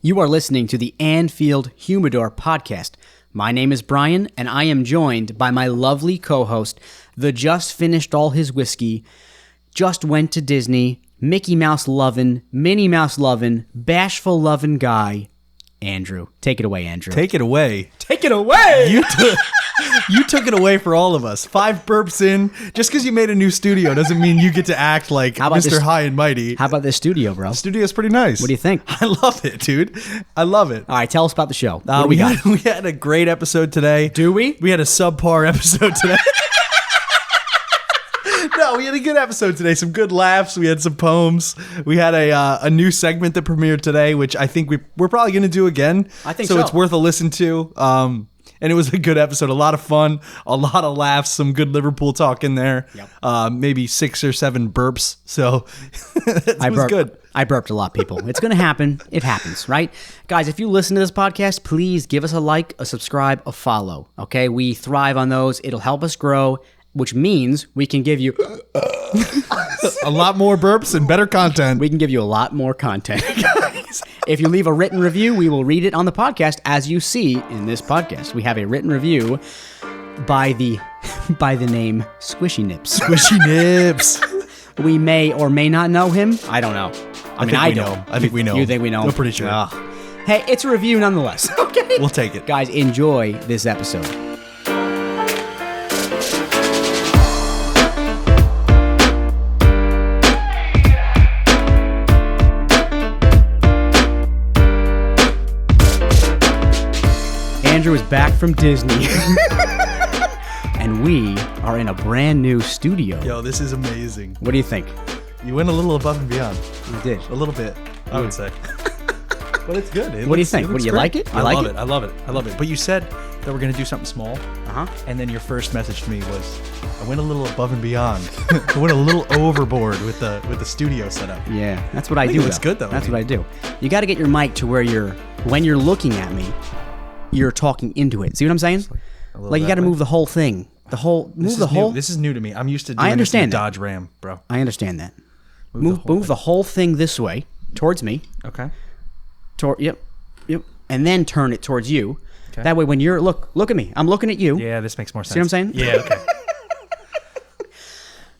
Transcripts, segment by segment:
You are listening to the Anfield Humidor podcast. My name is Brian, and I am joined by my lovely co-host, the just finished all his whiskey, just went to Disney, Mickey Mouse lovin', Minnie Mouse lovin', bashful lovin' guy, Andrew. Take it away, Andrew. Take it away. Take it away! You took it away for all of us. 5 burps in. Just because you made a new studio doesn't mean you get to act like Mr. High and Mighty. How about this studio, bro? The studio's pretty nice. What do you think? I love it, dude. I love it. All right, tell us about the show. We had a great episode today. Do we? We had a subpar episode today. No, we had a good episode today. Some good laughs. We had some poems. We had a new segment that premiered today, which I think we're probably going to do again. I think so. So it's worth a listen to. And it was a good episode. A lot of fun. A lot of laughs. Some good Liverpool talk in there. Yep. Maybe 6 or 7 burps. So it was good. I burped a lot, people. It's going to happen. It happens, right? Guys, if you listen to this podcast, please give us a like, a subscribe, a follow. Okay? We thrive on those. It'll help us grow, which means we can give you a lot more burps and better content. We can give you a lot more content, guys. If you leave a written review, we will read it on the podcast, as you see in this podcast. We have a written review by the name Squishy Nips. Squishy Nips. We may or may not know him. I don't know. I mean, I know. I think we know. You think we know? We're pretty sure. Hey, it's a review nonetheless. Okay. We'll take it. Guys, enjoy this episode. Andrew is back from Disney. And we are in a brand new studio. Yo, this is amazing. What do you think? You went a little above and beyond. We did. A little bit, I would say. But it's good. What do you think? Do you like it? I love it. I love it. I love it. But you said that we're going to do something small. Uh-huh. And then your first message to me was, I went a little above and beyond. I went a little overboard with the studio setup. Yeah, that's what I do. It's good, though. That's what I do. You got to get your mic to where when you're looking at me, you're talking into it. See what I'm saying? Like you got to move the whole thing. This is new to me. I'm used to doing this in Dodge Ram, bro. I understand that. Move the whole thing this way towards me. Okay. Yep. And then turn it towards you. Okay. That way when you're look at me. I'm looking at you. Yeah, this makes more sense. See what I'm saying? Yeah, okay.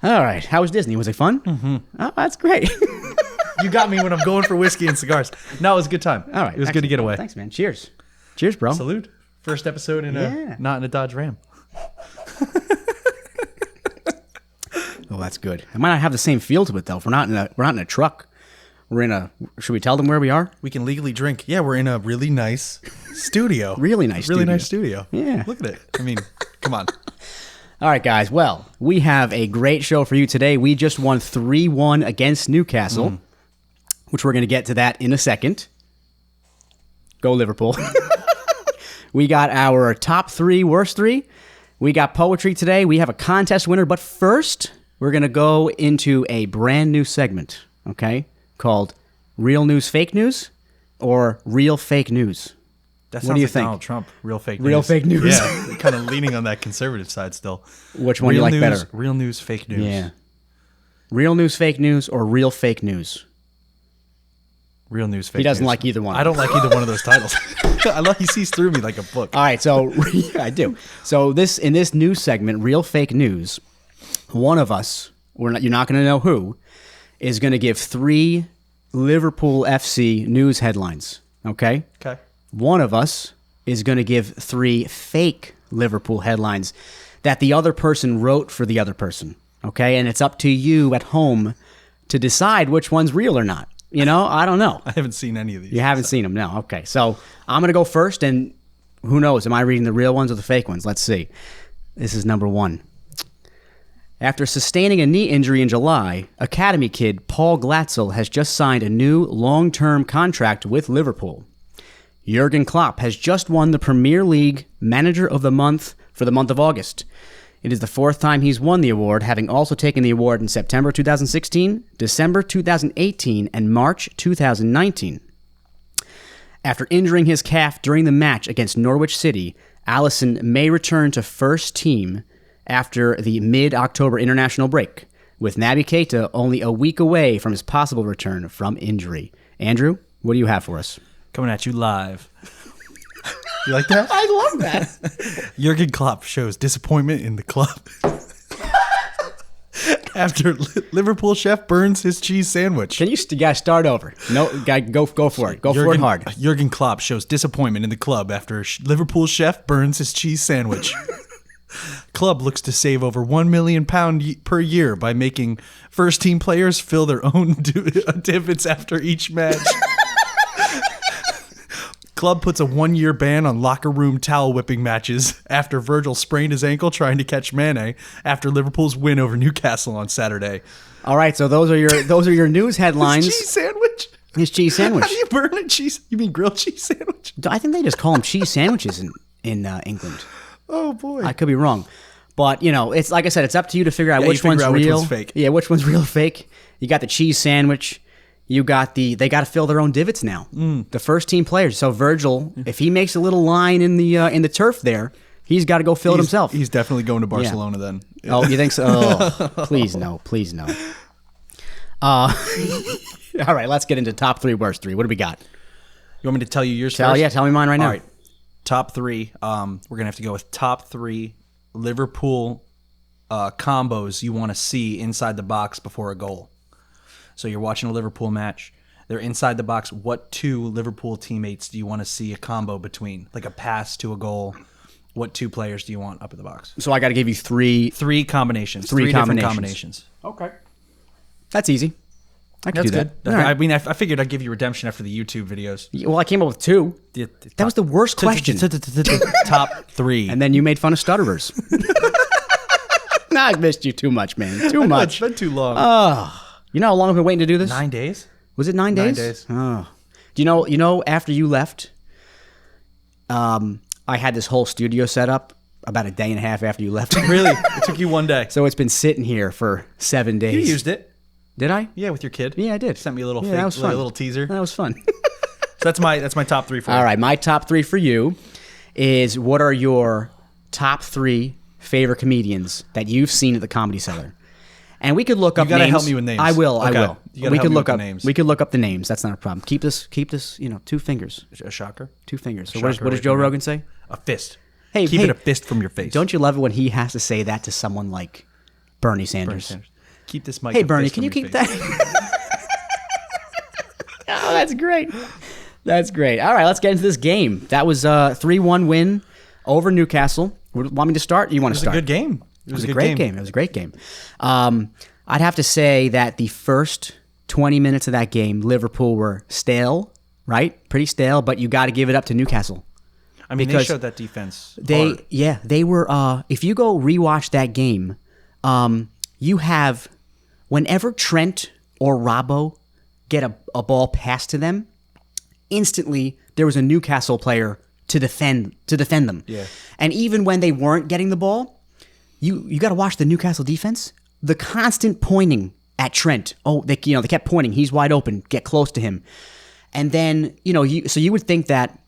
All right. How was Disney? Was it fun? Mm-hmm. Oh, that's great. You got me when I'm going for whiskey and cigars. No, it was a good time. All right. It was good to get away. Thanks, man. Cheers. Cheers, bro. Salute. First episode not in a Dodge Ram. Oh, that's good. It might not have the same feel to it though. We're not in a truck. We're in a. Should we tell them where we are? We can legally drink. Yeah, we're in a really nice studio. Really nice studio. Yeah. Look at it. I mean, come on. All right, guys. Well, we have a great show for you today. We just won 3-1 against Newcastle, which we're going to get to that in a second. Go Liverpool. We got our top 3, worst 3. We got poetry today. We have a contest winner. But first, we're going to go into a brand new segment, okay, called Real News, Fake News, or Real Fake News. That what do you like think? Donald Trump. Real fake news. Real fake news. Yeah, kind of leaning on that conservative side still. Which one do you like better? Real news, fake news. Yeah. Real news, fake news, or real fake news? Real news, fake news. He doesn't like either one. I don't like either one of those titles. I love he sees through me like a book. All right, so I do. So in this news segment, Real Fake News, one of us, you're not going to know who, is going to give 3 Liverpool FC news headlines. Okay? Okay. One of us is going to give 3 fake Liverpool headlines that the other person wrote for the other person. Okay? And it's up to you at home to decide which one's real or not. You know, I don't know. I haven't seen any of these. You haven't seen them, no. Okay, so I'm going to go first, and who knows? Am I reading the real ones or the fake ones? Let's see. This is number 1. After sustaining a knee injury in July, Academy kid Paul Glatzel has just signed a new long-term contract with Liverpool. Jurgen Klopp has just won the Premier League Manager of the Month for the month of August. It is the 4th time he's won the award, having also taken the award in September 2016, December 2018, and March 2019. After injuring his calf during the match against Norwich City, Alisson may return to first team after the mid-October international break, with Naby Keita only a week away from his possible return from injury. Andrew, what do you have for us? Coming at you live. You like that? I love that. Jurgen Klopp shows disappointment in the club after Liverpool chef burns his cheese sandwich. Can you guys start over? No, guy, go for it. Go for it hard. Jurgen Klopp shows disappointment in the club after Liverpool chef burns his cheese sandwich. Club looks to save over £1 million per year by making first-team players fill their own divots after each match. Club puts a 1-year ban on locker room towel whipping matches after Virgil sprained his ankle trying to catch Mane after Liverpool's win over Newcastle on Saturday. All right, so those are your news headlines. His cheese sandwich. His cheese sandwich. How do you burn a cheese? You mean grilled cheese sandwich? I think they just call them cheese sandwiches in England. Oh boy, I could be wrong, but it's like I said, it's up to you to figure out which one's real, which one's fake. Yeah, which one's real or fake. You got the cheese sandwich. You got they got to fill their own divots now. The first team players. So Virgil, if he makes a little line in the turf there, he's got to go fill it himself. He's definitely going to Barcelona then. Oh, you think so? Oh, please no. All right, let's get into top 3, worst 3. What do we got? You want me to tell you yours first? Yeah, tell me mine right now. All right. Top 3. We're gonna have to go with top 3 Liverpool combos you want to see inside the box before a goal. So you're watching a Liverpool match. They're inside the box. What 2 Liverpool teammates do you want to see a combo between? Like a pass to a goal. What 2 players do you want up in the box? So I got to give you 3 combinations. 3 different combinations. Okay. That's easy. I can do that. Good. I mean, I figured I'd give you redemption after the YouTube videos. Well, I came up with 2. That was the worst question. Top 3. And then you made fun of stutterers. Nah, I missed you too much, man. Too much. It's been too long. You know how long I've been waiting to do this? 9 days. Was it 9 days? 9 days. Oh. Do you know after you left, I had this whole studio set up about a day and a half after you left. Really? It took you 1 day. So it's been sitting here for 7 days. You used it. Did I? Yeah, with your kid. Yeah, I did. Sent me a little that was fun. a little teaser. That was fun. So that's my top 3 for you. All right, my top 3 for you is what are your top 3 favorite comedians that you've seen at the Comedy Cellar? And we could look up names. You gotta help me with names. I will. Okay. I will. We could look up names. We could look up the names. That's not a problem. Keep this. 2 fingers. A shocker. 2 fingers. So Shocker what does Joe Rogan say? A fist. Hey, keep it a fist from your face. Don't you love it when he has to say that to someone like Bernie Sanders? Keep this mic. Hey, a Bernie, fist can you from your keep face. that? Oh, that's great. That's great. All right, let's get into this game. That was a 3-1 win over Newcastle. Want me to start? You want to start? It was a good game. It was a great game. It was a great game. I'd have to say that the first 20 minutes of that game, Liverpool were stale, right? Pretty stale, but you got to give it up to Newcastle. I mean, they showed that defense. They were. If you go rewatch that game, you have whenever Trent or Robbo get a ball passed to them, instantly there was a Newcastle player to defend them. Yeah. And even when they weren't getting the ball, you got to watch the Newcastle defense. The constant pointing at Trent. Oh, they kept pointing. He's wide open. Get close to him. And then so you would think that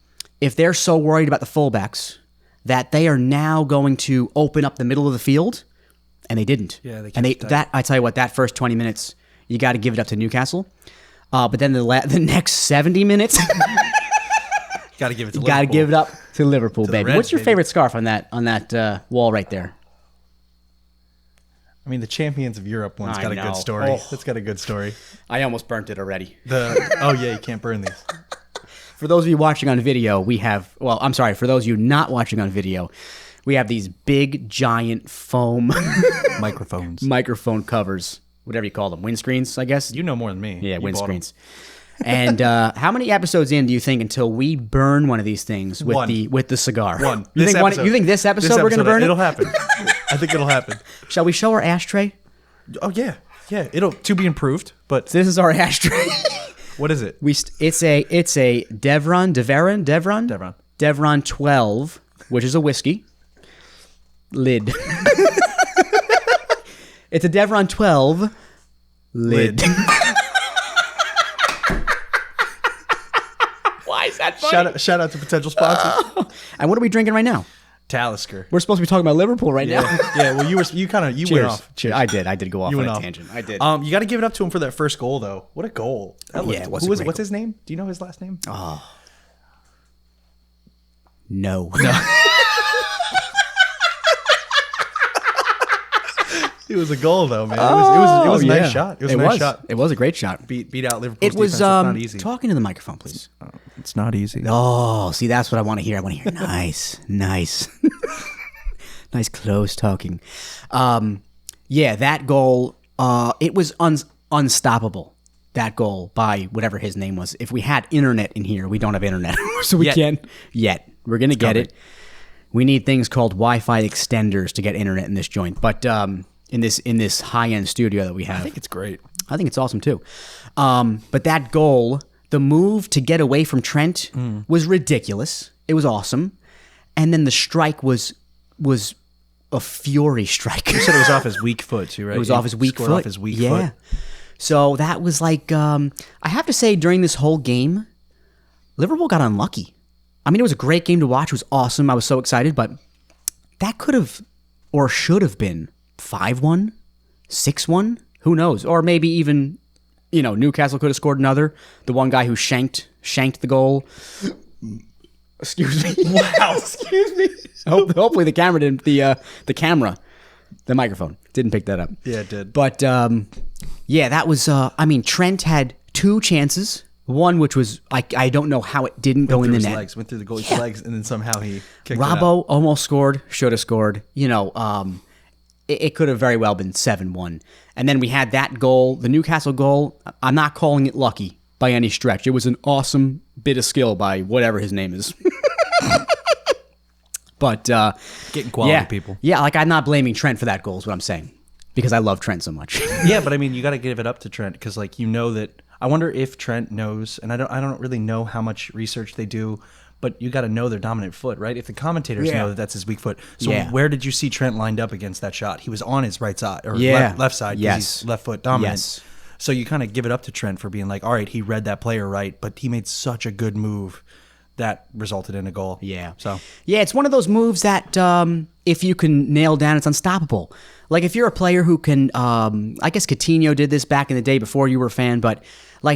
if they're so worried about the fullbacks that they are now going to open up the middle of the field, and they didn't. Yeah, I tell you what, that first 20 minutes, you got to give it up to Newcastle. But then the next 70 minutes, got to give it to Liverpool. Got to give it up to Liverpool, baby. Reds, What's your baby. favorite scarf on that wall right there? I mean, the Champions of Europe one's got a good story. Oh. That's got a good story. I almost burnt it already. You can't burn these. For those of you watching on video, for those of you not watching on video, we have these big, giant foam microphone covers, whatever you call them, windscreens, I guess. You know more than me. Yeah, You bought 'em. windscreens. And how many episodes in do you think until we burn one of these things with One. the cigar? One. You think this episode we're gonna burn it? It'll happen. I think it'll happen. Shall we show our ashtray? Oh yeah. It'll to be improved. But This is our ashtray. what is it? It's a Devron 12, which is a whiskey lid. It's a Devron 12 lid. Why is that funny? Shout out to potential sponsors. And what are we drinking right now? Talisker. We're supposed to be talking about Liverpool right now. Yeah. Well, you went off. Cheers. I did go off You on went a off. tangent. I did. You got to give it up to him for that first goal, though. What a goal! it was a great What's his name? Do you know his last name? No. It was a goal though, man. It was a nice shot. It was a nice shot. It was a great shot. Beat out Liverpool's It was defense. It's not easy. talking to the microphone, please. It's not easy. Oh, see, that's what I want to hear. I want to hear nice, nice, nice close talking. Yeah, that goal. It was unstoppable. That goal by whatever his name was. If we had internet in here, we don't have internet, so we can't yet. We're gonna get it. We need things called Wi-Fi extenders to get internet in this joint. But in this high-end studio that we have, I think it's great. I think it's awesome too. But that goal, the move to get away from Trent was ridiculous. It was awesome. And then the strike was a fury strike. You said it was off his weak foot too, right? It was off his weak foot. Off his weak foot. So that was like, I have to say, during this whole game, Liverpool got unlucky. I mean, it was a great game to watch. It was awesome. I was so excited, but that could have or should have been 5-1, 6-1. Who knows? Or maybe even, Newcastle could have scored another. The one guy who shanked the goal. Excuse me. Wow. Excuse me. Hopefully the camera didn't. The microphone didn't pick that up. Yeah, it did. But yeah, that was. Trent had 2 chances. One which was I don't know how it didn't go in the net. Went through the goalie's legs, and then somehow he kicked Robbo it out. almost scored. Should have scored. It could have very well been 7-1. And then we had that goal, the Newcastle goal. I'm not calling it lucky by any stretch. It was an awesome bit of skill by whatever his name is. But Getting quality people. Yeah, I'm not blaming Trent for that goal is what I'm saying. Because I love Trent so much. Yeah, but I mean, you got to give it up to Trent because, that. I wonder if Trent knows, and I don't really know how much research they do, but you got to know their dominant foot, right? If the commentators know that that's his weak foot, so where did you see Trent lined up against that shot? He was on his right side or left side because he's left foot dominant. Yes. So you kind of give it up to Trent for being like, all right, he read that player right, but he made such a good move that resulted in a goal. Yeah. So it's one of those moves that if you can nail down, it's unstoppable. Like if you're a player who can, I guess Coutinho did this back in the day before you were a fan, but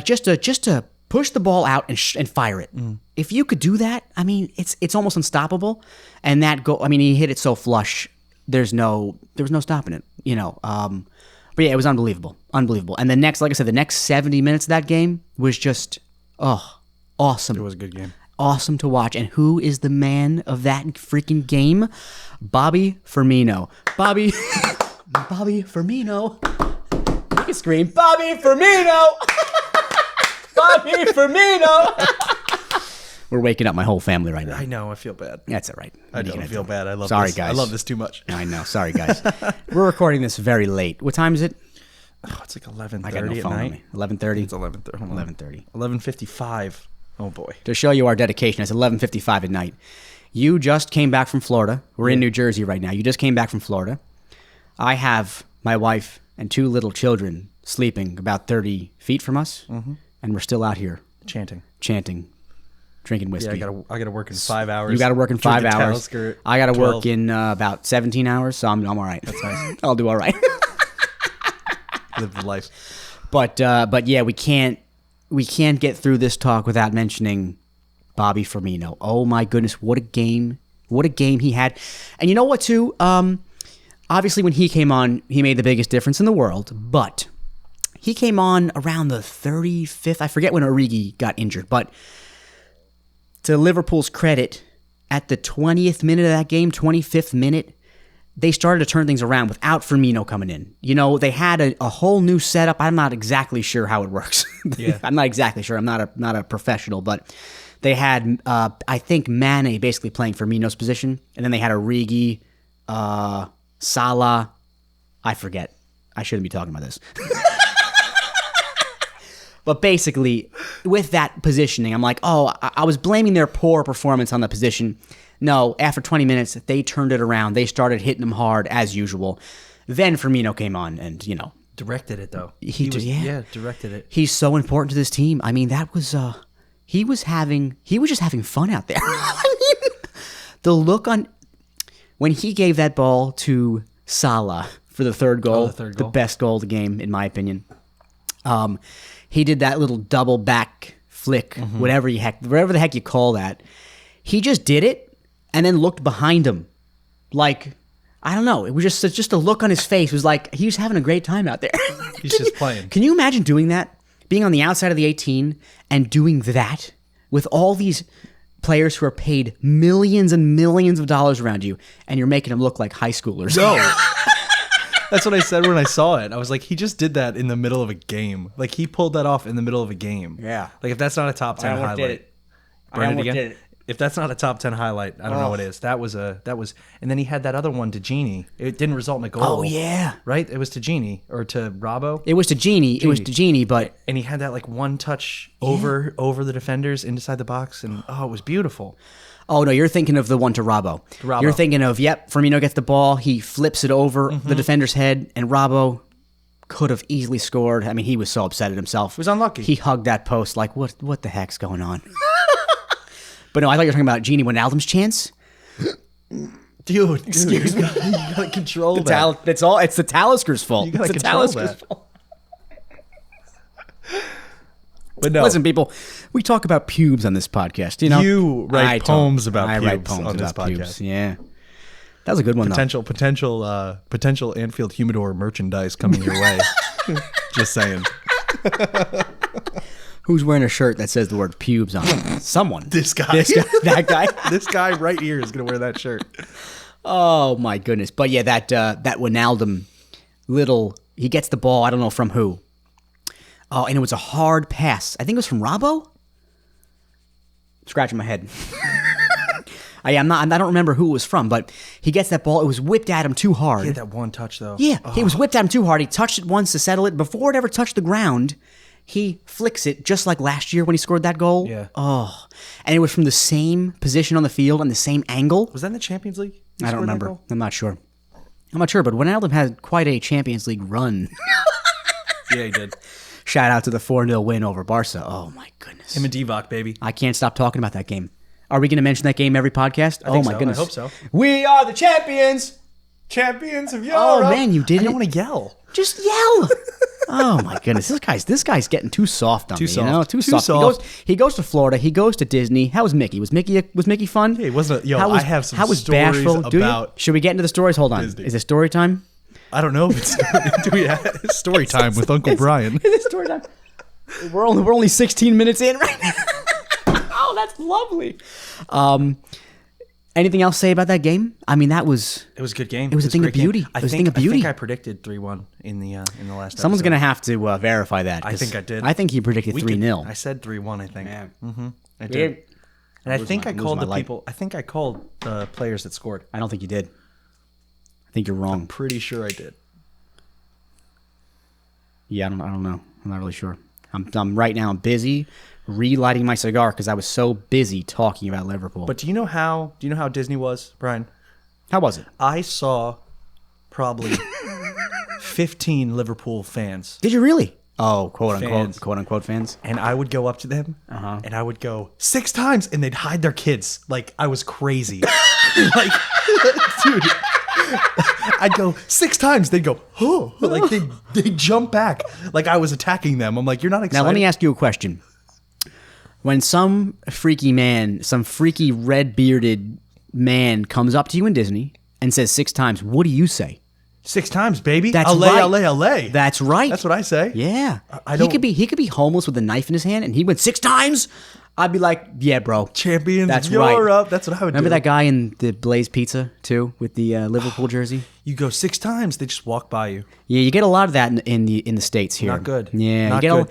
just to push the ball out and fire it. If you could do that, I mean, it's almost unstoppable. And that goal, I mean, he hit it so flush. There was no stopping it. But yeah, it was unbelievable. And the next 70 minutes of that game was just awesome. it was a good game. Awesome to watch. And who is the man of that freaking game? Bobby Firmino. Bobby Firmino. You can scream, Bobby Firmino! Bobby Firmino! We're waking up my whole family right now. I know. I feel bad. That's all right. I don't feel bad. I love Sorry, this. guys. I love this too much. I know. Sorry, guys. We're recording this very late. What time is it? Oh, it's like 11:30 I got no at phone on night. me. 11:30? It's 11:30. 11:30. 11:55. Oh boy. To show you our dedication, it's 11:55 at night. You just came back from Florida. We're in New Jersey right now. You just came back from Florida. I have my wife and 2 little children sleeping about 30 feet from us, and we're still out here Chanting, drinking whiskey. Yeah, I gotta work in 5 hours. You got to work in 5 Drink a hours. Talisker I got to 12. work in about 17 hours, so I'm all right. That's nice. I'll do all right. Live the life. But yeah, we can't get through this talk without mentioning Bobby Firmino. Oh my goodness, what a game! What a game he had. And you know what too? Obviously, when he came on, he made the biggest difference in the world. But he came on around the 35th. I forget when Origi got injured. But to Liverpool's credit, at the 20th minute of that game, 25th minute, they started to turn things around without Firmino coming in. They had a whole new setup. I'm not exactly sure how it works. Yeah. I'm not exactly sure. I'm not a professional, but they had I think Mane basically playing Firmino's position, and then they had Origi, Salah. I forget. I shouldn't be talking about this. But basically, with that positioning, I'm like, I was blaming their poor performance on the position. No, after 20 minutes, they turned it around. They started hitting them hard as usual. Then Firmino came on and, Directed it though. He directed it. He's so important to this team. I mean, that was he was just having fun out there. I mean, the look on when he gave that ball to Salah for the third goal, the best goal of the game in my opinion. He did that little double back flick, whatever the heck you call that. He just did it, and then looked behind him. Like, I don't know. It was just a look on his face. It was like he was having a great time out there. He's just playing. Can you imagine doing that? Being on the outside of the 18 and doing that with all these players who are paid millions and millions of dollars around you, and you're making them look like high schoolers. No. That's what I said when I saw it. I was like, he just did that in the middle of a game. Like, he pulled that off in the middle of a game. Yeah. Like, if that's not a top 10 highlight. Burn it again. If that's not a top 10 highlight, I don't know what is. That was, and then he had that other one to Genie. It didn't result in a goal. Oh, yeah. Right? It was to Genie or to Robbo. It was to Genie. It was to Genie, but... And he had that, like, one touch over the defenders inside the box, and, it was beautiful. Oh, no, you're thinking of the one to Robbo. Robbo. You're thinking of, Firmino gets the ball, he flips it over the defender's head, and Robbo could have easily scored. I mean, he was so upset at himself. He was unlucky. He hugged that post like, what the heck's going on? But no, I thought you were talking about Genie Wijnaldum's chance. Dude, excuse me. You gotta control that. It's the Talisker's fault. You gotta it's the control Talisker's that. fault. But no. Listen, people, we talk about pubes on this podcast. You know, You write poems about I pubes write poems on this about podcast. pubes. Yeah, that was a good one. Potential Anfield Humidor merchandise coming your way. Just saying. Who's wearing a shirt that says the word pubes on it? Someone. This guy. That guy. This guy right here is gonna wear that shirt. Oh my goodness! But yeah, that Wijnaldum he gets the ball. I don't know from who. Oh, and it was a hard pass. I think it was from Robbo. Scratching my head. I don't remember who it was from, but he gets that ball. It was whipped at him too hard. He had that one touch though. Yeah, He was whipped at him too hard. He touched it once to settle it. Before it ever touched the ground, he flicks it just like last year when he scored that goal. Yeah. Oh, and it was from the same position on the field and the same angle. Was that in the Champions League? I don't remember. I'm not sure. But Wijnaldum had quite a Champions League run. Yeah, he did. Shout out to the 4-0 win over Barca. Oh, my goodness. Him and Divock, baby. I can't stop talking about that game. Are we going to mention that game every podcast? I think my so. goodness. I hope so. We are the champions. Champions of Europe. Oh, man, you didn't. I don't want to yell. Just yell. Oh, my goodness. This guy's getting too soft on me. soft. You know? Too soft. soft. He goes to Florida. He goes to Disney. How was Mickey? Was Mickey fun? Hey, wasn't it? Yo, I have some how was stories bashful? Do you? about Should we get into the stories? Hold on. Disney. Is it story time? I don't know if it's do we have story time with Uncle Brian. Is it story time? We're only 16 minutes in right now. Oh, that's lovely. Anything else to say about that game? I mean, it was a good game. It was a thing of beauty. It was a thing of beauty. I think I predicted 3-1 in the last episode. Someone's going to have to verify that. I think I did. I think he predicted 3-0. I said 3-1, I think. Yeah. I did. And I think I called the light. people. I think I called the players that scored. I don't think you did. I think you're wrong. Pretty sure I did. Yeah, I don't know. I'm not really sure. I'm right now. I'm busy relighting my cigar because I was so busy talking about Liverpool. But do you know how Disney was, Brian? How was it? I saw probably 15 Liverpool fans. Did you really? Oh, Fans. quote unquote fans. And I would go up to them and I would go 6 times and they'd hide their kids. Like I was crazy. Like, dude, I'd go 6 times. They'd go, oh, like they jump back. Like I was attacking them. I'm like, you're not excited. Now, let me ask you a question. When some freaky red-bearded man comes up to you in Disney and says 6 times, what do you say? 6 times, baby. That's LA, right. LA, LA. That's right. That's what I say. Yeah. I don't- He could be homeless with a knife in his hand and he went 6 times. I'd be like, yeah, bro. Champions That's of Europe. right. That's what I would Remember do. that guy in the Blaze Pizza, too, with the Liverpool jersey? You go 6 times, they just walk by you. Yeah, you get a lot of that in the States here. Not good. Yeah, Not you get good.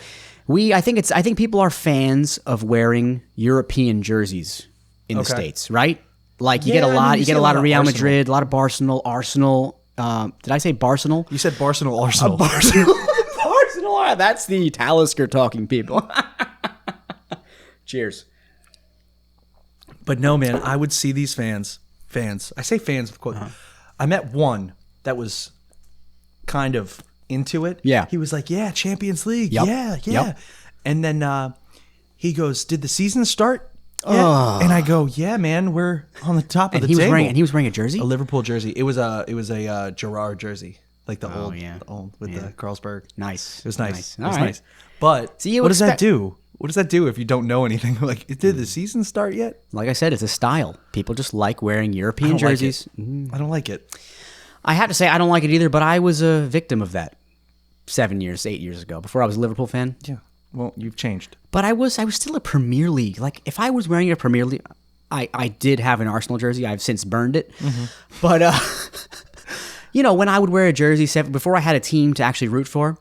I think people are fans of wearing European jerseys in the Okay. States, right? Like you Yeah, get a I mean, lot. you You see get a a lot lot of of Real Arsenal. Madrid, a lot of Arsenal. Did I say Barcelona? You said Arsenal. Barcelona. That's the Talisker talking, people. Cheers. But no, man, I would see these fans. I say fans with quote. I met one that was kind of into it. Yeah. He was like, yeah, Champions League. Yep. Yeah. Yep. And then he goes, did the season start? Yeah. And I go, yeah, man, we're on the top of the table. He was wearing a jersey. A Liverpool jersey. It was a Gerrard jersey, like the old yeah. with the Carlsberg. Nice. It was nice. It All was right. nice. But So you what does that expect- do? What does that do if you don't know anything? Like, did the season start yet? Like I said, it's a style. People just like wearing European don't like jerseys. I don't like it. I have to say, I don't like it either, but I was a victim of that 8 years ago, before I was a Liverpool fan. Yeah. Well, you've changed. But I was still a Premier League. Like, if I was wearing a Premier League, I did have an Arsenal jersey. I've since burned it. But, when I would wear a jersey, before I had a team to actually root for,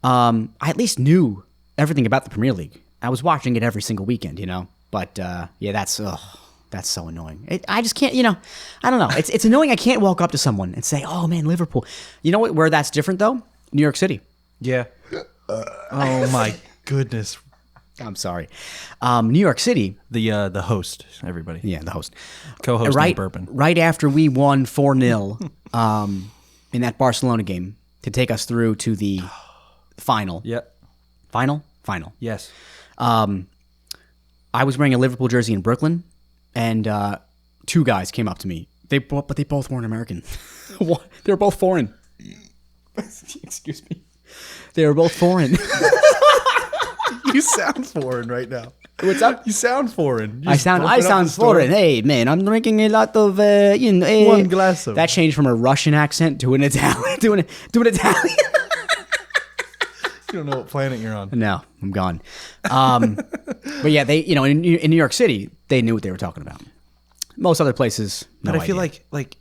I at least knew everything about the Premier League. I was watching it every single weekend, But, that's so annoying. I just can't, I don't know. It's annoying. I can't walk up to someone and say, oh, man, Liverpool. You know what? Where that's different, though? New York City. Yeah. Oh, my goodness. I'm sorry. New York City. The host, everybody. Yeah, the host. Co-host right, Burpin. Right after we won 4-0 in that Barcelona game to take us through to the final. Yep. Final? Yes. I was wearing a Liverpool jersey in Brooklyn, and two guys came up to me. But they both weren't American. They were both foreign. Excuse me. They were both foreign. You sound foreign right now. What's up? You sound foreign. I sound foreign. Hey, man, I'm drinking a lot of, one glass of. That changed from a Russian accent to an Italian. to an Italian. You don't know what planet you're on. No, I'm gone. But yeah, they, in New York City, they knew what they were talking about. Most other places, no But I feel idea. like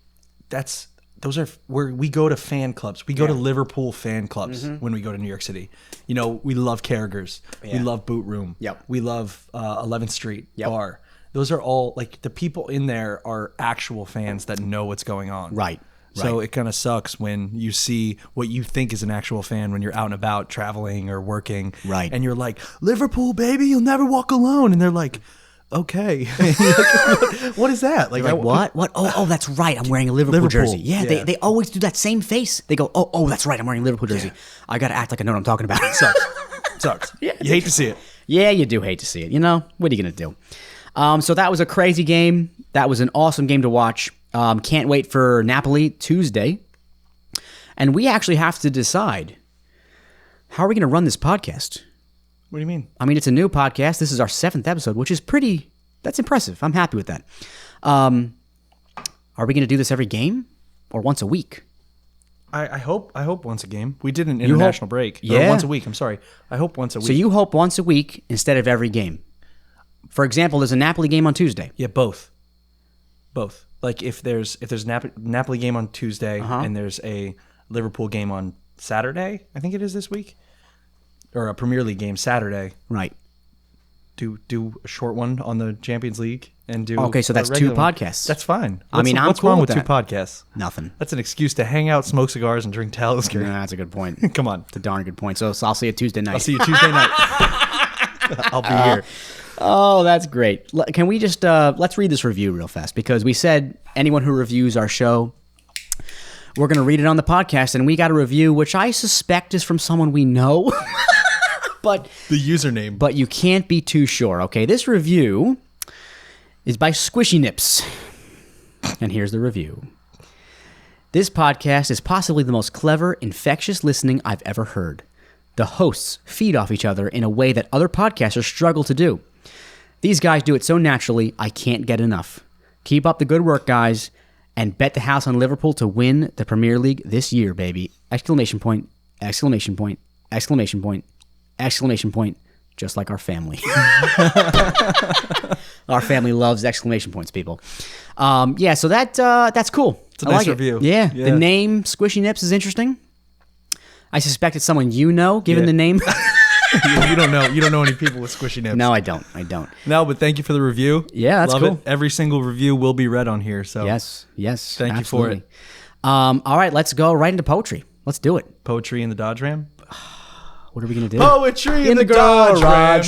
those are where we go to fan clubs. We go to Liverpool fan clubs when we go to New York City. We love Carragher's. Yeah. We love Boot Room. Yep. We love 11th Street Yep. Bar. Those are all, like, the people in there are actual fans that know what's going on. Right. So it kind of sucks when you see what you think is an actual fan when you're out and about traveling or working. Right. And you're like, Liverpool, baby, you'll never walk alone. And they're like, okay. What is that? Like what? What? Oh, that's right. I'm wearing a Liverpool jersey. Yeah, yeah. They always do that same face. They go, oh, that's right. I'm wearing a Liverpool jersey. Yeah. I got to act like I know what I'm talking about. Sucks. Yeah. You hate to see it. Yeah, you do hate to see it. What are you going to do? So that was a crazy game. That was an awesome game to watch. Can't wait for Napoli Tuesday. And we actually have to decide, how are we going to run this podcast? What do you mean? I mean, it's a new podcast. This is our 7th episode, which is that's impressive. I'm happy with that. Are we going to do this every game or once a week? I hope once a game. We did an international break. Yeah. Or once a week. I'm sorry. I hope once a week. So you hope once a week instead of every game. For example, there's a Napoli game on Tuesday. Yeah, both. Like if there's a Napoli game on Tuesday and there's a Liverpool game on Saturday, I think it is this week, or a Premier League game Saturday. Right. Do a short one on the Champions League and do. Okay, so that's a 2 regular one. podcasts. That's fine. I mean, I'm what's cool wrong with with that. 2 podcasts? Nothing. That's an excuse to hang out, smoke cigars, and drink Talisker. Yeah, that's a good point. Come on. It's a darn good point. So I'll see you Tuesday night. I'll see you Tuesday night. I'll be here. Oh, that's great. Can we just let's read this review real fast, because we said anyone who reviews our show, we're going to read it on the podcast, and we got a review which I suspect is from someone we know. But The username. but you can't be too sure. Okay, this review is by Squishy Nips. And here's the review. This podcast is possibly the most clever, infectious listening I've ever heard. The hosts feed off each other in a way that other podcasters struggle to do. These guys do it so naturally, I can't get enough. Keep up the good work, guys, and bet the house on Liverpool to win the Premier League this year, baby. Exclamation point, exclamation point, exclamation point, exclamation point, just like our family. Our family loves exclamation points, people. Yeah, so that's cool. It's a nice review. Yeah, the name Squishy Nips is interesting. I suspect it's someone you know, given the name. You don't know. You don't know any people with squishy nips. No, I don't. No, but thank you for the review. Yeah, that's Love cool. it. Every single review will be read on here. So Yes. Thank you for it. All right, let's go right into poetry. Let's do it. Poetry in the Dodge Ram. What are we going to do? Poetry in the Dodge Ram.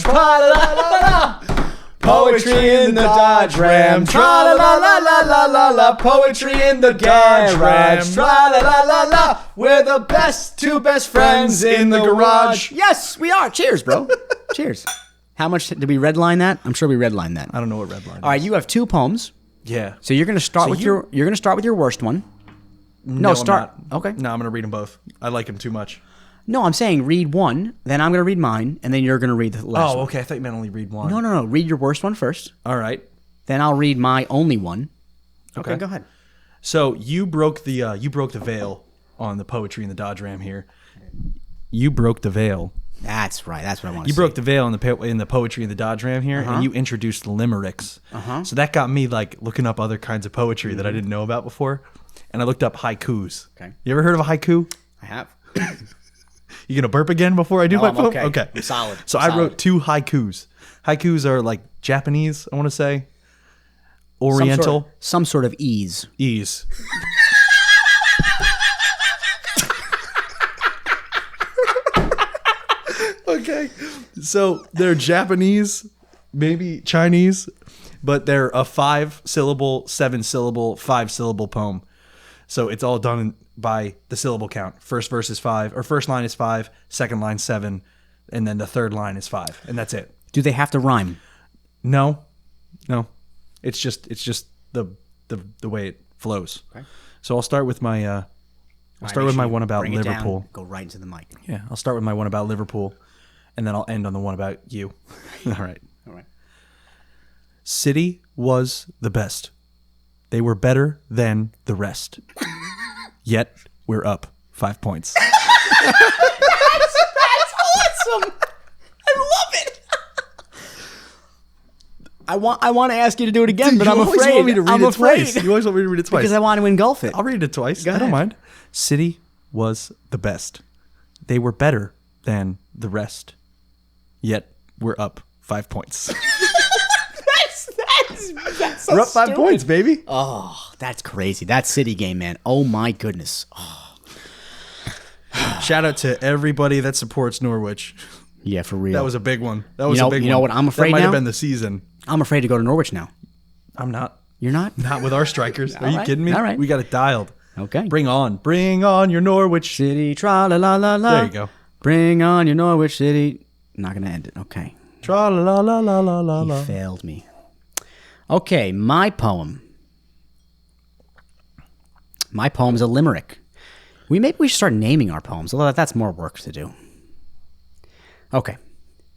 Poetry in the Dodge Ram. Tra la la la la la la la. Poetry in the Dodge Ram. Tra la la la la. We're the two best friends in the garage. Yes, we are. Cheers, bro. Cheers. How much did we redline that? I'm sure we redlined that. I don't know what red line is. All right, you have 2 poems. Yeah. So you're going to start with your worst one. No, start. I'm not. Okay. No, I'm going to read them both. I like them too much. No, I'm saying read one, then I'm going to read mine, and then you're going to read the last Oh, one. okay. I thought you meant only read one. No. Read your worst one first. All right. Then I'll read my only one. Okay. Go ahead. So you broke the veil on the poetry in the Dodge Ram here. You broke the veil. That's right. That's what I want to You say. broke the veil in the poetry in the Dodge Ram here, and you introduced limericks. So that got me like looking up other kinds of poetry that I didn't know about before, and I looked up haikus. Okay. You ever heard of a haiku? I have. You gonna burp again before I do my I'm poem? okay. I'm solid. So I'm I wrote 2 haikus. Haikus are like Japanese, I want to say, Oriental Some sort of ease. ease. Okay. So they're Japanese, maybe Chinese, but they're a 5-syllable, 7-syllable, 5-syllable poem. So it's all done by the syllable count. First verse is 5, or first line is 5, second line 7, and then the third line is 5, and that's it. Do they have to rhyme? No. It's just the way it flows. Okay. So I'll start with my one about Bring it down, Liverpool. go right into the mic. Yeah, I'll start with my one about Liverpool, and then I'll end on the one about you. All right. All right. City was the best. They were better than the rest. Yet we're up 5 points. That's awesome. I love it. I want to ask you to do it again, but I'm afraid. You always want me to read I'm it afraid. twice. You always want me to read it twice. Because I want to engulf it. I'll read it twice. Go I don't ahead. mind. City was the best. They were better than the rest. Yet we're up 5 points. That's so We're up 5 stupid. points, baby. Oh, that's crazy. That City game, man. Oh my goodness. Oh, Shout out to everybody that supports Norwich. yeah, for real. That was a big one. That was know- a big one. you know what I'm afraid That might have now? been the season. I'm afraid to go to Norwich now. I'm not. You're not? Not with our strikers. Are you right. kidding me? All right. We got it dialed. Okay. Bring on your Norwich. City, tra la la la la. There you go. Bring on your Norwich City. Not gonna end it. Okay. Tra la la la la la He la. failed me. Okay, my poem. My poem's a limerick. Maybe we should start naming our poems, although that's more work to do. Okay.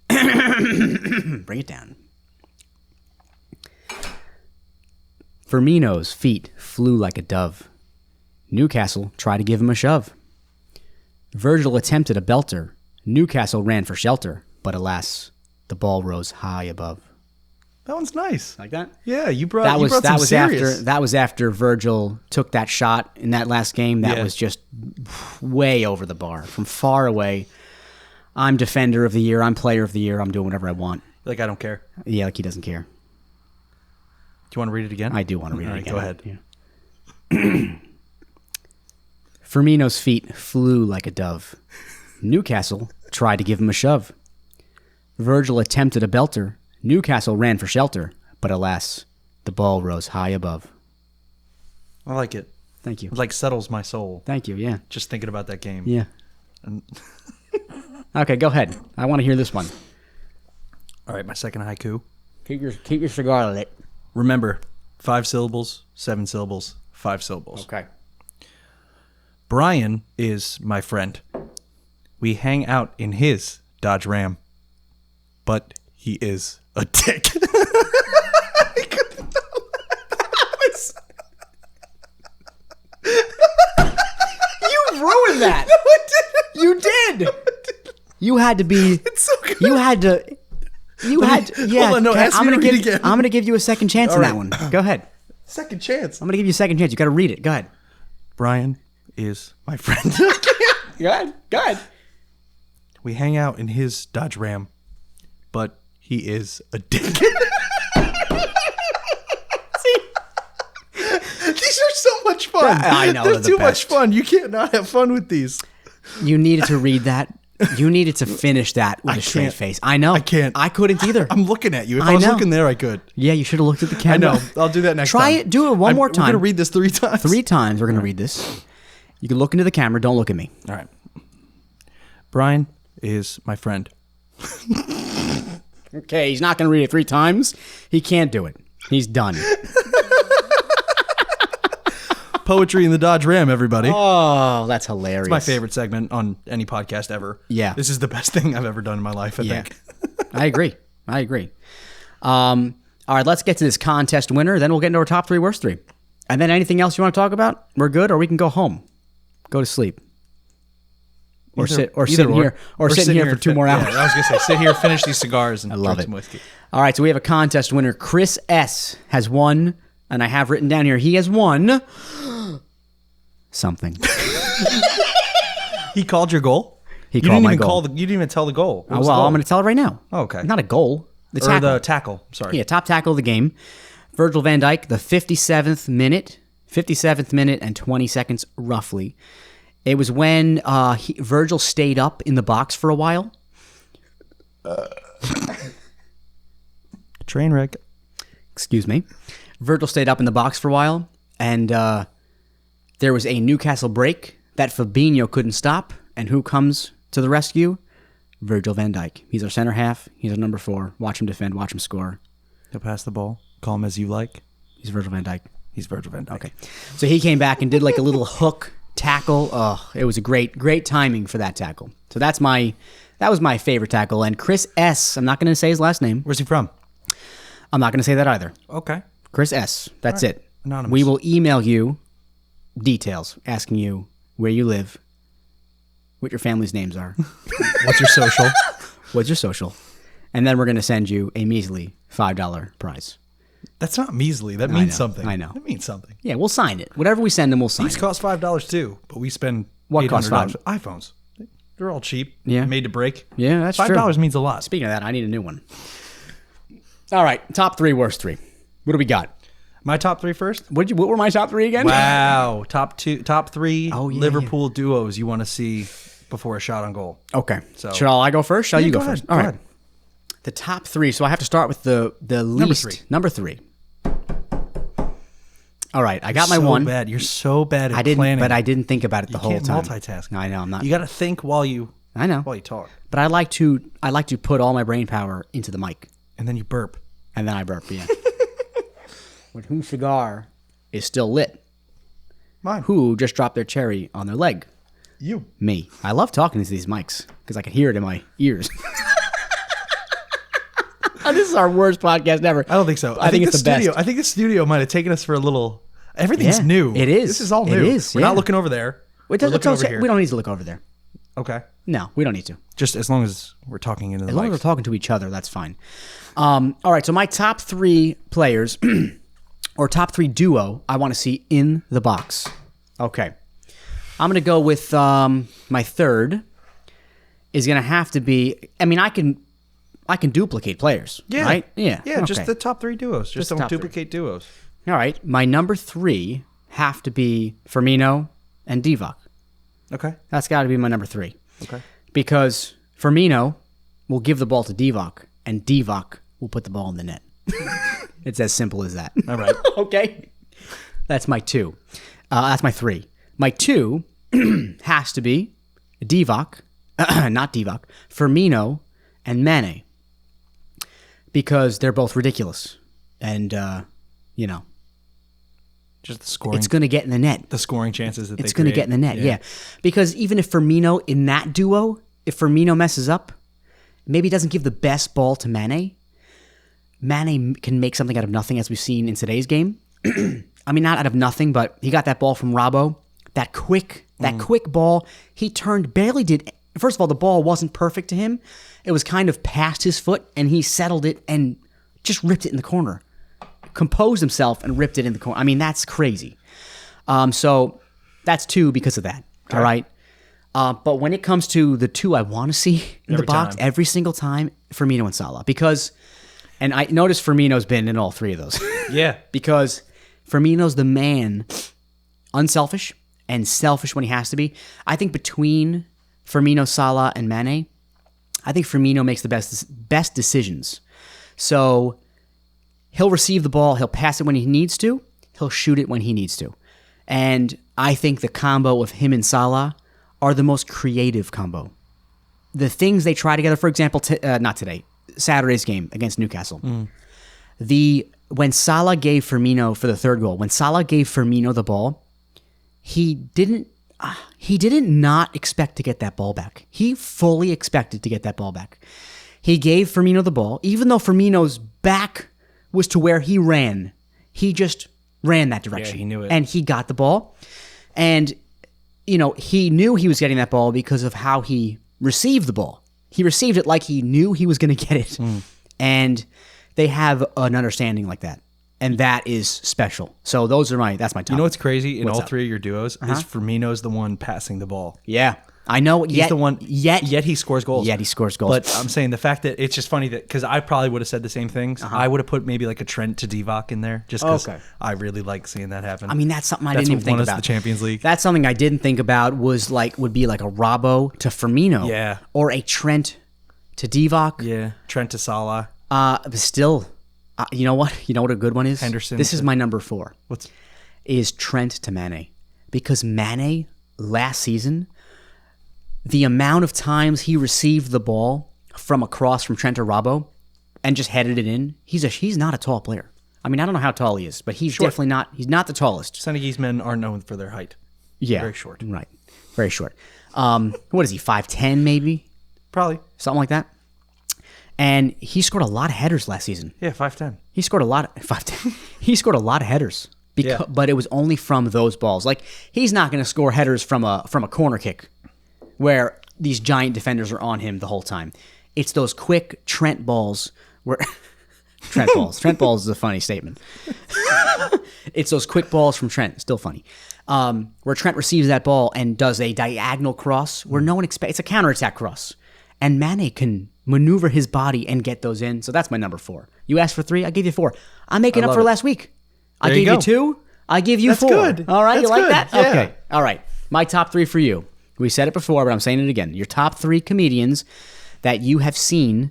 Bring it down. Firmino's feet flew like a dove. Newcastle tried to give him a shove. Virgil attempted a belter. Newcastle ran for shelter, but alas, the ball rose high above. That one's nice. Like that? Yeah, you brought That was some serious. after Virgil took that shot in that last game. That Yeah. was just way over the bar from far away. I'm defender of the year. I'm player of the year. I'm doing whatever I want. Like, I don't care. Yeah, like he doesn't care. Do you want to read it again? I do want to read All it right, again. go ahead. Yeah. Firmino's feet flew like a dove. Newcastle tried to give him a shove. Virgil attempted a belter. Newcastle ran for shelter, but alas, the ball rose high above. I like it. Thank you. It like settles my soul. Thank you. Yeah. Just thinking about that game. Yeah. And- Okay, go ahead. I want to hear this one. All right, my second haiku. Keep your cigar lit. Remember, 5 syllables, 7 syllables, 5 syllables. Okay. Brian is my friend. We hang out in his Dodge Ram, but he is a dick. You ruined that. You did. You had to be. It's so good. You had to. You had. To, yeah. hold on, no, okay, ask me to read again. I'm gonna give you a second chance All in right. that one. Go ahead. Second chance. I'm gonna give you a second chance. You got to read it. Go ahead. Brian is my friend. Go ahead. Go ahead. We hang out in his Dodge Ram, but he is a dick. These are so much fun. I know, They're they're the too much best. fun. You can't not have fun with these. You needed to read that. You needed to finish that with a straight can't. face. I know. I can't. I couldn't either. I'm looking at you. If I I was know. looking there, I could. Yeah, you should have looked at the I camera. know. I'll do that next Try time. it. Do it one more time. We're going to read this 3 times. 3 times we're going to read this. You can look into the camera. Don't look at me. All right. Brian is my friend. Okay, he's not going to read it 3 times. He can't do it. He's done. Poetry in the Dodge Ram, everybody. Oh, that's hilarious. It's my favorite segment on any podcast ever. Yeah. This is the best thing I've ever done in my life, I think. I agree. All right, let's get to this contest winner. Then we'll get into our top 3, worst 3. And then anything else you want to talk about? We're good, or we can go home. Go to sleep. Or sit here for 2 more hours. Yeah, I was going to say, sit here, finish these cigars, and love drink it. some whiskey. All right, so we have a contest winner. Chris S. has won, and I have written down here, he has won something. He called your goal? He called my goal. You didn't even tell the goal. What Oh, was well, the goal? I'm going to tell it right now. Oh, okay. Not a goal. The Or tackle. the tackle. Sorry. Yeah, top tackle of the game. Virgil van Dijk, the 57th minute and 20 seconds roughly. It was when Virgil stayed up in the box for a while. Train wreck. Excuse me. Virgil stayed up in the box for a while, and there was a Newcastle break that Fabinho couldn't stop. And who comes to the rescue? Virgil van Dijk. He's our center half. He's our number 4. Watch him defend. Watch him score. He'll pass the ball. Call him as you like. He's Virgil van Dijk. He's Virgil van Dijk. Okay. So he came back and did like a little hook tackle. Oh, it was a great timing for that tackle. So that was my favorite tackle. And Chris S., I'm not going to say his last name. Where's he from? I'm not going to say that either. Okay. Chris S. That's All right. it. Anonymous. We will email you details asking you where you live, what your family's names are, What's your social? what's your social, and then we're going to send you a measly $5 prize. That's not measly. That means know, something. I know. That means something. Yeah, we'll sign it. Whatever we send them, we'll sign These it. cost $5 too, but we spend What costs $800. iPhones. They're all cheap. Yeah. Made to break. Yeah, that's true. $5 means a lot. Speaking of that, I need a new one. All right, top 3, worst 3. What do we got? My top 3 first? What were my top 3 again? Wow. Top 3 Oh, yeah, Liverpool duos you want to see before a shot on goal. Okay. So- Shall I go first? Shall you go go first? ahead. All Go right. ahead. The top 3. So I have to start with the least. 3. Number 3. All right, I got my so one. Bad. You're so bad at I didn't, planning. but I didn't think about it the You whole can't time. multitask. I know I'm not. You got to think while you talk, But I like to put all my brain power into the mic, and then you burp. and then I burp. Yeah. But whose cigar is still lit? Mine. Who just dropped their cherry on their leg? You. Me. I love talking to these mics because I can hear it in my ears. This is our worst podcast ever. I don't think so. I think it's the studio, best. I think the studio might have taken us for a little. Everything's Yeah, new. it is. This is all It new. is, We're yeah. not looking over there. Wait, We're looking over here. we don't need to look over there. Okay. No, we don't need to. Just as long as we're talking into the As long mic. as we're talking to each other, that's fine. All right, so my top 3 players, or top 3 duo, I want to see in the box. Okay. I'm going to go with my third is going to have to be, I mean, I can duplicate players, right? Yeah. Yeah, just okay. the top 3 duos. Just the don't top 3. duplicate duos. All right, my number 3 have to be Firmino and Divock. Okay. That's got to be my number 3. Okay. Because Firmino will give the ball to Divock, and Divock will put the ball in the net. It's as simple as that. All right. Okay. That's my 2. That's my 3. My 2 has to be Divock, not Divock, Firmino and Mane. Because they're both ridiculous. And, Just the scoring. it's going to get in the net. the scoring chances that It's they going to create. get in the net, yeah. Because even if Firmino in that duo, if Firmino messes up, maybe doesn't give the best ball to Mane, Mane can make something out of nothing, as we've seen in today's game. I mean, not out of nothing, but he got that ball from Robbo. That quick ball, he turned, barely did. First of all, the ball wasn't perfect to him. It was kind of past his foot, and he settled it and just ripped it in the corner. Composed himself and ripped it in the corner. I mean, that's crazy. So that's 2 because of that. All right. But when it comes to the 2 I want to see in Every the box time. every single time, Firmino and Salah. Because, and I noticed Firmino's been in all 3 of those. Yeah. Because Firmino's the man, unselfish and selfish when he has to be. I think between Firmino, Salah, and Mane, I think Firmino makes the best decisions. So he'll receive the ball, he'll pass it when he needs to, he'll shoot it when he needs to. And I think the combo of him and Salah are the most creative combo. The things they try together, for example, not today, Saturday's game against Newcastle. When Salah gave Firmino for the 3rd goal, when Salah gave Firmino the ball, he didn't not expect to get that ball back. He fully expected to get that ball back. He gave Firmino the ball, even though Firmino's back was to where he ran. He just ran that direction. Yeah, he knew it. And he got the ball. And, you know, he knew he was getting that ball because of how he received the ball. He received it like he knew he was going to get it. And they have an understanding like that. And that is special. So that's my top. You know what's crazy? In all up? three of your duos is Firmino's the one passing the ball. Yeah. I know. He's the one. Yet he scores goals. Yet he scores goals. But I'm saying the fact that it's just funny that because I probably would have said the same things. I would have put maybe like a Trent to Divock in there just because I really like seeing that happen. I mean, that's something I didn't even think about. The Champions League. That's something I didn't think about would be like a Robbo to Firmino. Yeah. Or a Trent to Divock. Yeah. Trent to Salah. But still, you know what? You know what a good one is? Henderson. This is my number 4. Is Trent to Mane. Because Mane, last season, the amount of times he received the ball from a cross from Trent or Robbo and just headed it in, he's not a tall player. I mean, I don't know how tall he is, but he's definitely not. He's not the tallest. Senegalese men are known for their height. Yeah, very short. Right, very short. What is he? 5'10", maybe, probably something like that. And he scored a lot of headers last season. Yeah, 5'10". He scored a lot of 5'10". He scored a lot of headers, but it was only from those balls. Like he's not going to score headers from a corner kick, where these giant defenders are on him the whole time. It's those quick Trent balls where Trent balls is a funny statement. It's those quick balls from Trent, still funny. Where Trent receives that ball and does a diagonal cross where no one expects. It's a counterattack cross. And Mane can maneuver his body and get those in. So that's my number 4. You asked for 3, I gave you 4. I'm making up for last week. I gave you 2, I give you 4. Good. All right, you like good. that? Yeah. Okay. All right. My top 3 for you. We said it before, but I'm saying it again. Your top 3 comedians that you have seen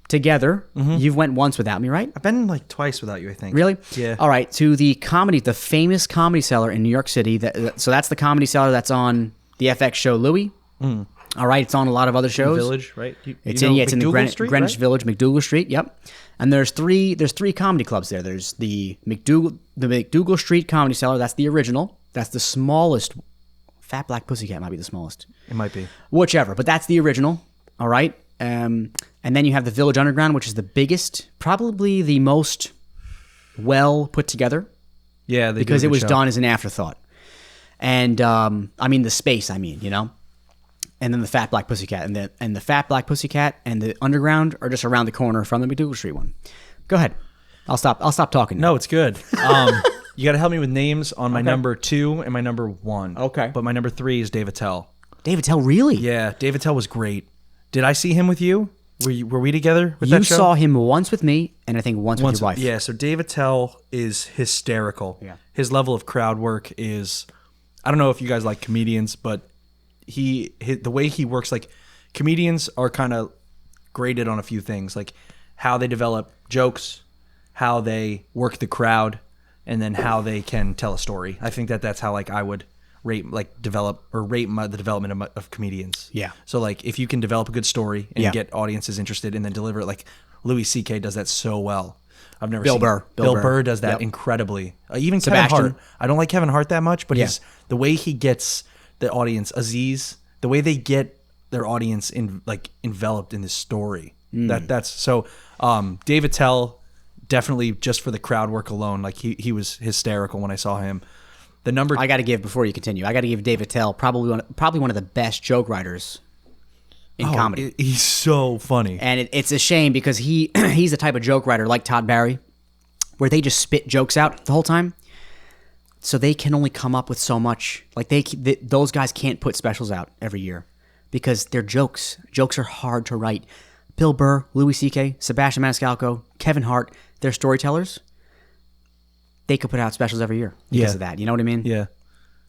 together. You've went once without me, right? I've been like twice without you, I think. Really? Yeah. All right. To the famous Comedy Cellar in New York City. So that's the Comedy Cellar that's on the FX show Louis. All right. It's on a lot of other shows. Village, right? It's in the Street, Greenwich right? Village, McDougal Street. Yep. And there's three comedy clubs there. There's the McDougal Street Comedy Cellar. That's the original. That's the smallest. Fat Black Pussycat might be the smallest. It might be. Whichever, but that's the original. All right. And then you have the Village Underground, which is the biggest, probably the most well put together. Yeah, because it was done as an afterthought. And I mean the space. And then the Fat Black Pussycat, and the Fat Black Pussycat and the Underground are just around the corner from the McDougal Street one. Go ahead. I'll stop talking. No, it's good. You got to help me with names on my number 2 and my number 1. Okay. But my number 3 is Dave Attell. Dave Attell, really? Yeah, Dave Attell was great. Did I see him with you? Were we together with that show? You saw him once with me, and I think once with your wife. Yeah, so Dave Attell is hysterical. Yeah. His level of crowd work is, I don't know if you guys like comedians, but the way he works, like comedians are kind of graded on a few things, like how they develop jokes, how they work the crowd, and then how they can tell a story. I think that's how I would rate the development of comedians. Yeah. So if you can develop a good story and get audiences interested and then deliver it, like Louis C.K. does that so well. I've never seen Bill Burr does that incredibly. Even Sebastian. Kevin Hart. I don't like Kevin Hart that much, but the way he gets the audience, Aziz, the way they get their audience enveloped in this story. That's so. Dave Attell, definitely just for the crowd work alone, he was hysterical when I saw him. I got to give, before you continue, I got to give Dave Attell probably one of the best joke writers in comedy. He's so funny. And it's a shame because he's the type of joke writer like Todd Barry, where they just spit jokes out the whole time. So they can only come up with so much. Those guys can't put specials out every year because they're jokes. Jokes are hard to write. Bill Burr, Louis C.K., Sebastian Maniscalco, Kevin Hart, they're storytellers. They could put out specials every year because of that. You know what I mean? Yeah.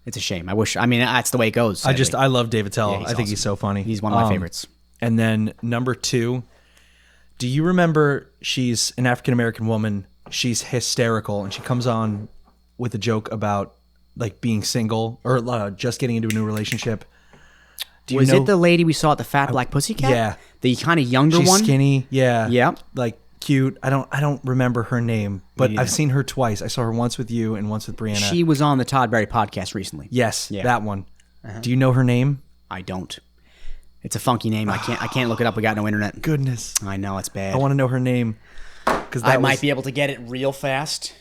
It's a shame. That's the way it goes. Sadly. I love Dave Attell. Yeah, I think awesome. he's so funny. He's one of my favorites. And then number 2, do you remember she's an African-American woman? She's hysterical and she comes on with a joke about being single or just getting into a new relationship. Was it the lady we saw at the Fat Black Pussycat? Yeah. The kind of younger She's one? skinny. Yeah. Yeah. cute. I don't remember her name, but neither. I've seen her twice. I saw her once with you and once with Brianna. She was on the Todd Berry podcast recently. Yes, Yeah. that one. Do you know her name? I don't. It's a funky name. I can't look it up. We got no internet. Goodness. I know it's bad. I want to know her name. Because I might be able to get it real fast.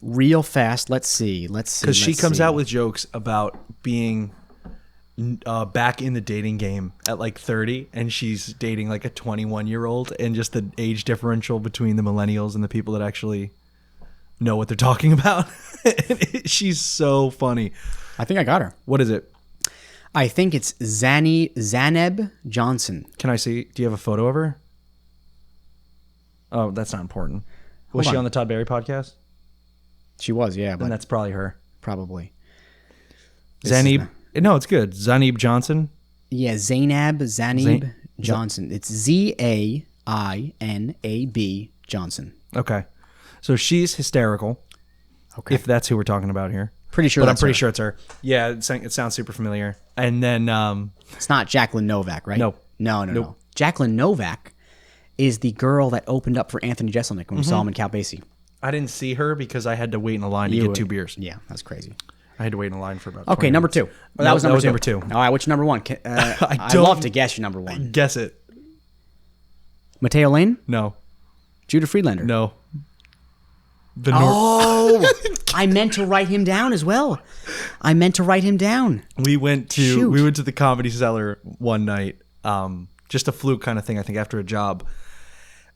Real fast. Let's see. Because she comes out with jokes about being back in the dating game at like 30, and she's dating like a 21-year-old, and just the age differential between the millennials and the people that actually know what they're talking about. She's so funny. I think I got her. What is it? I think it's Zaneb Johnson. Can I see? Do you have a photo of her? Oh, that's not important. Was Hold she on. on the Todd Berry podcast? She was, yeah, Then but that's probably her. probably. This is Zanib. No, it's good. Zanib Johnson. Yeah, Zaneb Johnson. It's Zainab Johnson. Okay. So she's hysterical. Okay. If that's who we're talking about here. Pretty sure But I'm that's pretty her. sure it's her. Yeah, it sounds super familiar. And then It's not Jacqueline Novak, right? No. No. Jacqueline Novak is the girl that opened up for Anthony Jeselnik when we saw him in Cal Basie. I didn't see her because I had to wait in a line to get 2 beers. Yeah, that's crazy. I had to wait in a line for about 20 Okay, number minutes. 2. Well, No, that was number number two. 2. All right, what's number 1? I'd don't- love to guess your number 1. Guess it. Mateo Lane? No. Judah Friedlander? No. Oh, I meant to write him down as well. We went to Shoot. the Comedy Cellar one night, just a fluke kind of thing, I think, after a job.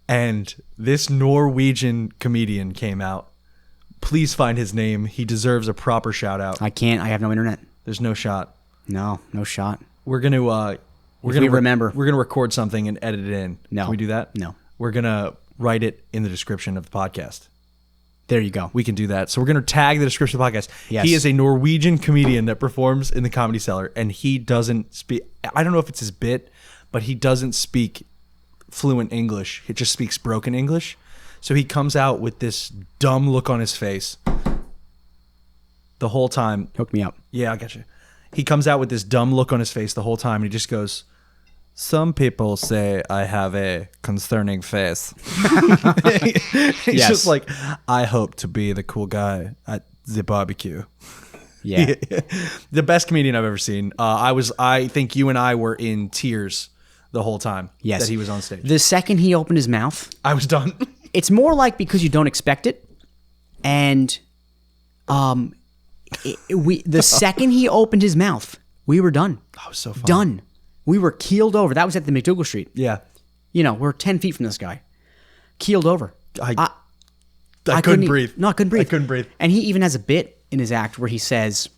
And this Norwegian comedian came out. Please find his name. He deserves a proper shout out. I can't. I have no internet. There's no shot. No shot. We're gonna remember. We're gonna record something and edit it in. No. Can we do that? No. We're gonna write it in the description of the podcast. There you go. We can do that. So we're gonna tag the description of the podcast. Yes. He is a Norwegian comedian that performs in the Comedy Cellar, and he doesn't speak. I don't know if it's his bit, but he doesn't speak fluent English. He just speaks broken English. So he comes out with this dumb look on his face the whole time. Hook me up. Yeah, I got you. He comes out with this dumb look on his face the whole time, and he just goes, "Some people say I have a concerning face." He's Yes. just like, "I hope to be the cool guy at the barbecue." Yeah. The best comedian I've ever seen. I think you and I were in tears the whole time Yes. that he was on stage. The second he opened his mouth, I was done. it's more like because you don't expect it, and the second he opened his mouth, we were done. That was so fun. Done. We were keeled over. That was at the McDougal Street. Yeah. You know, we're 10 feet from this guy. Keeled over. I couldn't breathe. No, I couldn't breathe. I couldn't breathe. And he even has a bit in his act where he says,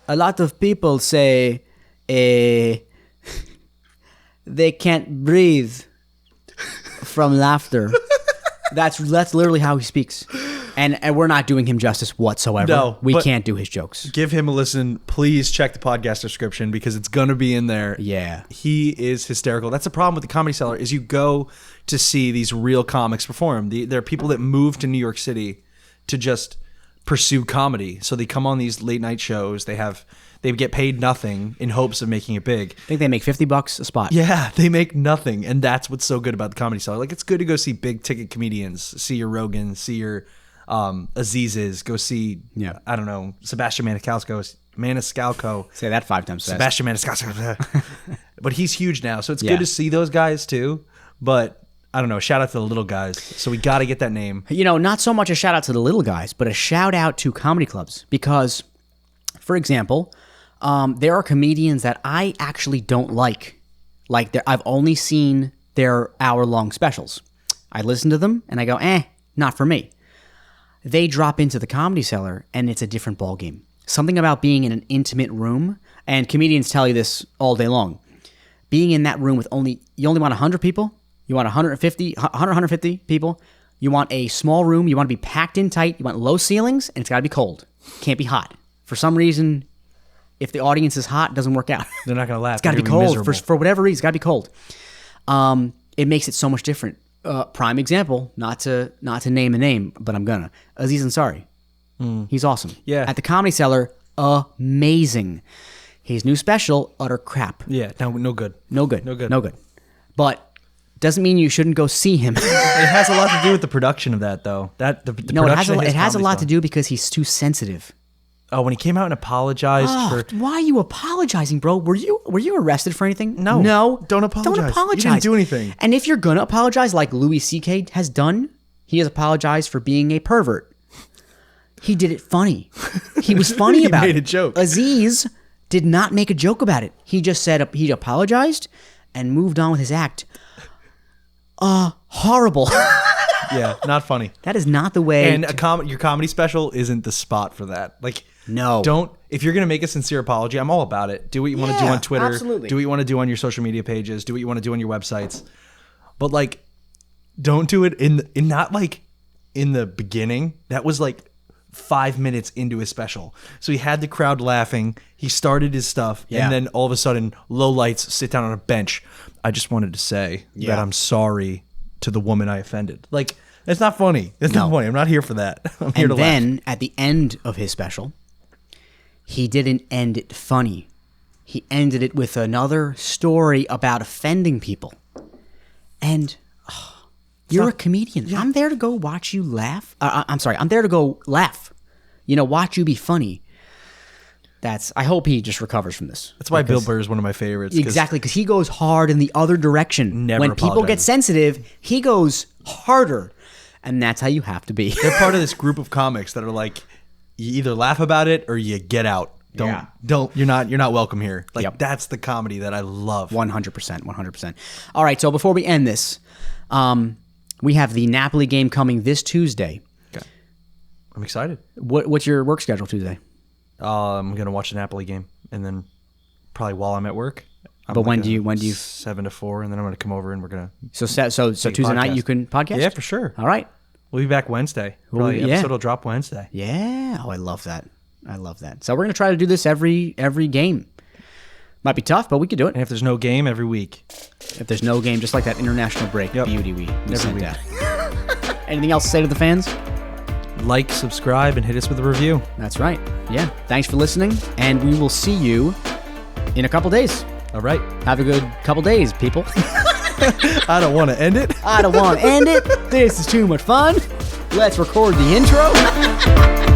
a lot of people say they can't breathe from laughter. That's literally how he speaks. And we're not doing him justice whatsoever. No, we but- can't do his jokes. Give him a listen. Please check the podcast description because it's going to be in there. Yeah. He is hysterical. That's the problem with the Comedy Cellar is you go to see these real comics perform. There are people that move to New York City to just pursue comedy. So they come on these late night shows. They get paid nothing in hopes of making it big. I think they make $50 a spot. Yeah, they make nothing. And that's what's so good about the Comedy Cellar. Like, it's good to go see big ticket comedians, see your Rogan, see your Azizes, go see, I don't know, Sebastian Maniscalco. Say that 5 times fast. Sebastian Maniscalco. But he's huge now. So it's Yeah. good to see those guys too. But I don't know, shout out to the little guys. So we got to get that name. You know, not so much a shout out to the little guys, but a shout out to comedy clubs. Because, for example, there are comedians that I actually don't like. Like, I've only seen their hour-long specials. I listen to them, and I go, not for me. They drop into the Comedy Cellar, and it's a different ballgame. Something about being in an intimate room, and comedians tell you this all day long. Being in that room with you only want 100 people, you want 150 people, you want a small room, you want to be packed in tight, you want low ceilings, and it's got to be cold. Can't be hot. For some reason, if the audience is hot, it doesn't work out. They're not going to laugh. It's got to be cold. For whatever reason, it's got to be cold. It makes it so much different. Prime example, not to name a name, but I'm gonna. Aziz Ansari. He's awesome. Yeah. At the Comedy Cellar, amazing. His new special, utter crap. Yeah, no good. No good. No good. No good. But doesn't mean you shouldn't go see him. It has a lot to do with the production of that, though. No, it has a lot to do because he's too sensitive. Oh, when he came out and apologized for... Why are you apologizing, bro? Were you arrested for anything? No. No. Don't apologize. Don't apologize. You didn't do anything. And if you're going to apologize like Louis C.K. has done, he has apologized for being a pervert. He did it funny. He was funny about it. He made a joke. Aziz did not make a joke about it. He just said he apologized and moved on with his act. Horrible. Yeah, not funny. That is not the way. And your comedy special isn't the spot for that. Like, no. Don't. If you're gonna make a sincere apology, I'm all about it. Do what you want to do on Twitter. Absolutely. Do what you want to do on your social media pages. Do what you want to do on your websites. But like, don't do it in not like in the beginning. That was like 5 minutes into his special. So he had the crowd laughing. He started his stuff, and then all of a sudden, low lights, sit down on a bench. I just wanted to say that I'm sorry to the woman I offended. Like, it's not funny. It's not funny. I'm not here for that. I'm here to laugh. And then at the end of his special, he didn't end it funny. He ended it with another story about offending people. And you're a comedian. Yeah. I'm there to go watch you laugh. I'm sorry. I'm there to go laugh. Watch you be funny. I hope he just recovers from this. That's why Bill Burr is one of my favorites. Exactly, because he goes hard in the other direction. When people get sensitive, he goes harder. And that's how you have to be. They're part of this group of comics that are like, you either laugh about it or you get out. Don't. You're not welcome here. Like, that's the comedy that I love. 100%. All right, so before we end this, we have the Napoli game coming this Tuesday. Okay. I'm excited. What's your work schedule Tuesday? I'm gonna watch the Napoli game, and then probably while I'm at work. But when do you 7 to 4, and then I'm gonna come over and we're gonna. So Tuesday night you can podcast? Yeah, for sure. All right. We'll be back Wednesday. Probably episode will drop Wednesday. Yeah. Oh, I love that. So we're gonna try to do this every game. Might be tough, but we could do it. And if there's no game, every week. If there's no game, just like that international break beauty we sent week. that. Anything else to say to the fans? Like, subscribe, and hit us with a review. That's right. Yeah. Thanks for listening, and we will see you in a couple days. All right. Have a good couple days, people. I don't want to end it. I don't want to end it. This is too much fun. Let's record the intro.